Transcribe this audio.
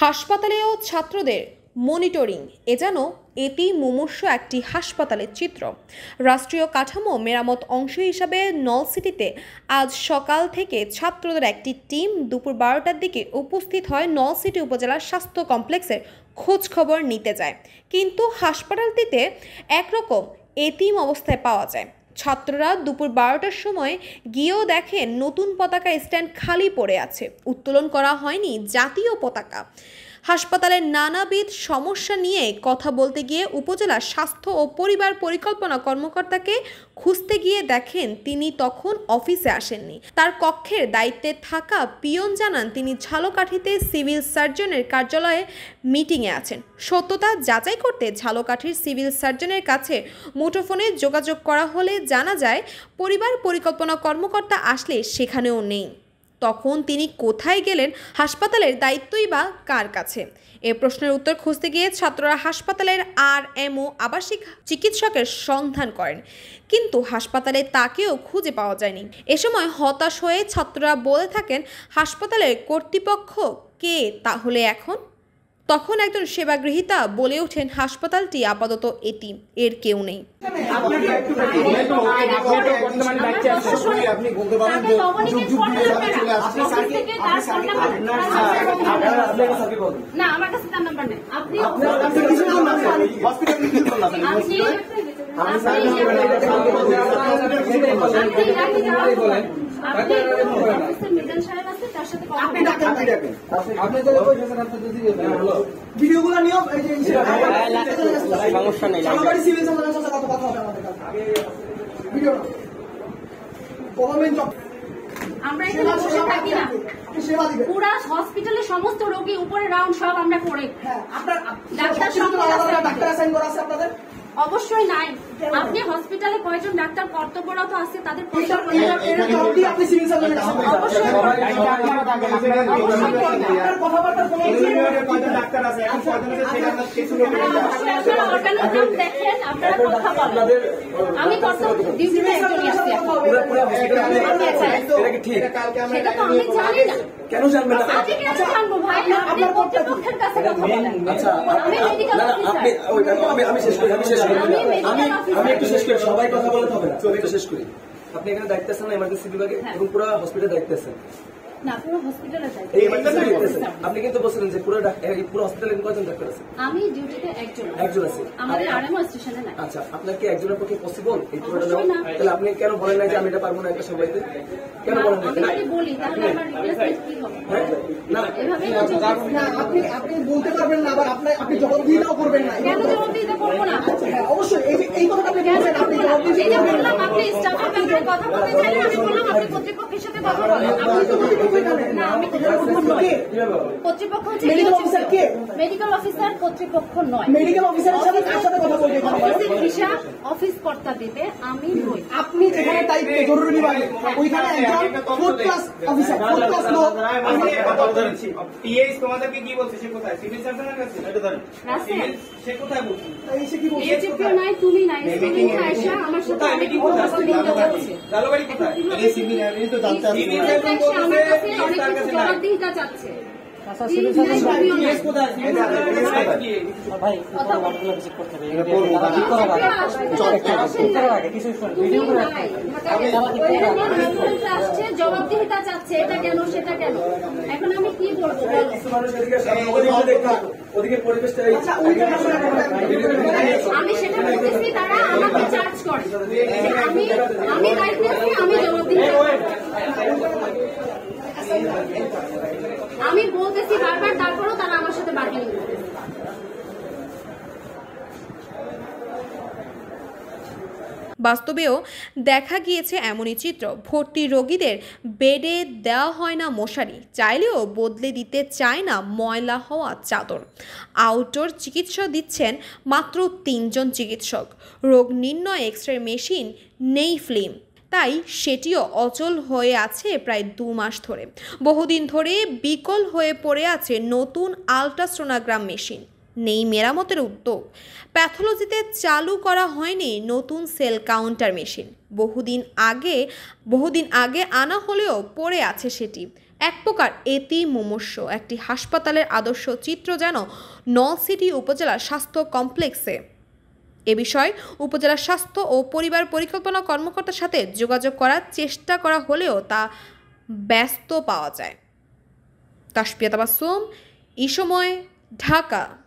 হাসপাতালেও ছাত্রদের মনিটরিং, এ যেন এটি মুমূর্ষু একটি হাসপাতালের চিত্র। রাষ্ট্রীয় কাঠামো মেরামত অংশ হিসাবে নলসিটিতে আজ সকাল থেকে ছাত্রদের একটি টিম দুপুর 12টার দিকে উপস্থিত হয় নলসিটি উপজেলার স্বাস্থ্য কমপ্লেক্সের খোঁজ খবর নিতে যায়, কিন্তু হাসপাতালটিতে একরকম এতিম অবস্থায় পাওয়া যায়। ছাত্ররা দুপুর 12টার সময় গিয়েও দেখেন নতুন পতাকা স্ট্যান্ড খালি পড়ে আছে, উত্তোলন করা হয়নি জাতীয় পতাকা। হাসপাতালের নানাবিধ সমস্যা নিয়ে কথা বলতে গিয়ে উপজেলা স্বাস্থ্য ও পরিবার পরিকল্পনা কর্মকর্তাকে খুঁজতে গিয়ে দেখেন তিনি তখন অফিসে আসেননি। তার কক্ষের দায়িত্বে থাকা পিয়ন জানান তিনি ঝালকাঠিতে সিভিল সার্জনের কার্যালয়ে মিটিংয়ে আছেন। সত্যতা যাচাই করতে ঝালকাঠির সিভিল সার্জনের কাছে মুঠোফোনে যোগাযোগ করা হলে জানা যায় পরিবার পরিকল্পনা কর্মকর্তা আসলে সেখানেও নেই। তখন তিনি কোথায় গেলেন, হাসপাতালের দায়িত্বই বা কার কাছে? এ প্রশ্নের উত্তর খুঁজতে গিয়ে ছাত্ররা হাসপাতালের আরএমও আবাসিক চিকিৎসকের সন্ধান করেন, কিন্তু হাসপাতালে তাকেও খুঁজে পাওয়া যায়নি। এ সময় হতাশ হয়ে ছাত্ররা বলে থাকেন, হাসপাতালের কর্তৃপক্ষ কে তাহলে এখন? তখন একজন সেবাগৃহীতা বলে ওঠেন, হাসপাতালটি আপাতত এতিম, এর কেউ নেই। ভিডিওগুলো নিয়ম সমস্যা নেই, আমরা এখানে বসে থাকি না, পুরা হসপিটালে সমস্ত রোগী উপরে রাউন্ড সব আমরা করে। আপনার ডাক্তার ডাক্তার অ্যাসাইন করা আছে আপনাদের? অবশ্যই নাই। আপনি হসপিটালে কয়জন ডাক্তার কর্তব্যরত আছে তাদের আপনি সিভিল সার্জনের কাছে অবশ্যই দেখেন, আপনারা কথা বলেন। আমি কর্তব্য ডিউটিতে একজনই আসছি, সেটা তো আমি জানি না। কেন জানবেন না? আমি কেন জানবো ভাই? আপনি কর্তৃপক্ষের কাছে কথা বলেন। আচ্ছা, আমি মেডিকেল অফিসার। আমি শেষ করি আমি একটু শেষ করি, সবাই কথা বলতে হবে না, একটু শেষ করি। আপনি এখানে দায়িত্ব আছেন না এমার্জেন্সি বিভাগে এবং পুরো হসপিটালে দায়িত্ব আছেন? না, পুরো হসপিটালে আপনি কিন্তু বলছিলেন যে পুরো হসপিটালে কয়জন ডাক্তার আছে? আমি ডিউটিতে একজন আছে। আমাদের আরএমও স্টেশনে নাই। আচ্ছা, আপনার কি একজনের পক্ষে পসিবল এই পুরোটা দেওয়া? তাহলে আপনি কেন বলেন না যে আমি এটা পারবো না একটা সবাইতে? কেন বলেন না? আমি বলি তাহলে আমার রিপ্লেসমেন্ট কি হবে? না, এভাবেই আপনি বলতে পারবেন না, আবার আপনি জবাবদিহিতাও করবেন না। কেন জবাবদিহিতা করবো না? অবশ্যই এই কথাটা আপনি বলছেন, আপনি এটা বললাম, আপনি স্টাফের ব্যাপারে কথা বলতে চাইলে আমি বললাম আপনি কর্তৃপক্ষের সাথে কথা বলেন। না, আমি কর্তৃপক্ষ হচ্ছে মেডিকেল অফিসার, কর্তৃপক্ষ নয়। মেডিকেল অফিসারের সাথে কার সাথে কথা বলবেন? অফিসের হিসাব অফিস কর্তা দেবে, আমি নই। আপনি যেখানে দায়িত্ব জরুরি বিভাগে ওইখানে একজন 4 ক্লাস অফিসার, 4 ক্লাস লোক। টিএস তোমাদেরকে কি বলছে? সে কোথায়? সিভিল সার্জনের কাছে? এটা ধরেন সে কোথায় বলছে? এসে কি বলছে? এসিপিও নাই, তুমি নাই, তুমি আয়শা আমার সাথে অনেক কথা বলছে। জালবাড়ি কোথায়? এই সিভিল আমি তো জানতে চাচ্ছি। আমার কাছে অনেক কিছু জবাবদিহিতা চাচ্ছে। টিএস কোথায়? ভাই ওয়ার্ডগুলো ভিজিট করতে হবে, এটা করব ঠিক করা আগে কিছু ভিডিও করে আসছে, জবাবদিহিতা চাচ্ছে, এটা কেন সেটা কেন। এখন আমি কি বলবো? ওদিকে পরিবেশটা আমি সেটা বলতেছি, তারা আমাকে চার্জ করে। আমি দায়িত্বে আছি, আমি জবাবদিহিতা। আমি বলতেছি বারবার, তারপরেও তারা আমার সাথে বার্গেনিং করতেছে। বাস্তবেও দেখা গিয়েছে এমনই চিত্র। ভর্তি রোগীদের বেডে দেওয়া হয় না মশারি, চাইলেও বদলে দিতে চায় না ময়লা হওয়া চাদর। আউটডোর চিকিৎসা দিচ্ছেন মাত্র 3 জন চিকিৎসক। রোগ নির্ণয় এক্স-রে মেশিন নেই, ফিল্ম, তাই সেটিও অচল হয়ে আছে প্রায় 2 মাস ধরে। বহুদিন ধরে বিকল হয়ে পড়ে আছে নতুন আলট্রাসোনোগ্রাম মেশিন। নেই মেরামতের উদ্যোগ। প্যাথোলজিতে চালু করা হয়নি নতুন সেল কাউন্টার মেশিন। বহুদিন আগে আনা হলেও পড়ে আছে সেটি। এক প্রকার এতি মুমূর্ষ একটি হাসপাতালের আদর্শ চিত্র যেন নলছিটি উপজেলা স্বাস্থ্য কমপ্লেক্সে। এ বিষয়ে উপজেলা স্বাস্থ্য ও পরিবার পরিকল্পনা কর্মকর্তার সাথে যোগাযোগ করার চেষ্টা করা হলেও তা ব্যস্ত পাওয়া যায়। তাসপিয়া তাবাসসুম, এই সময়, ঢাকা।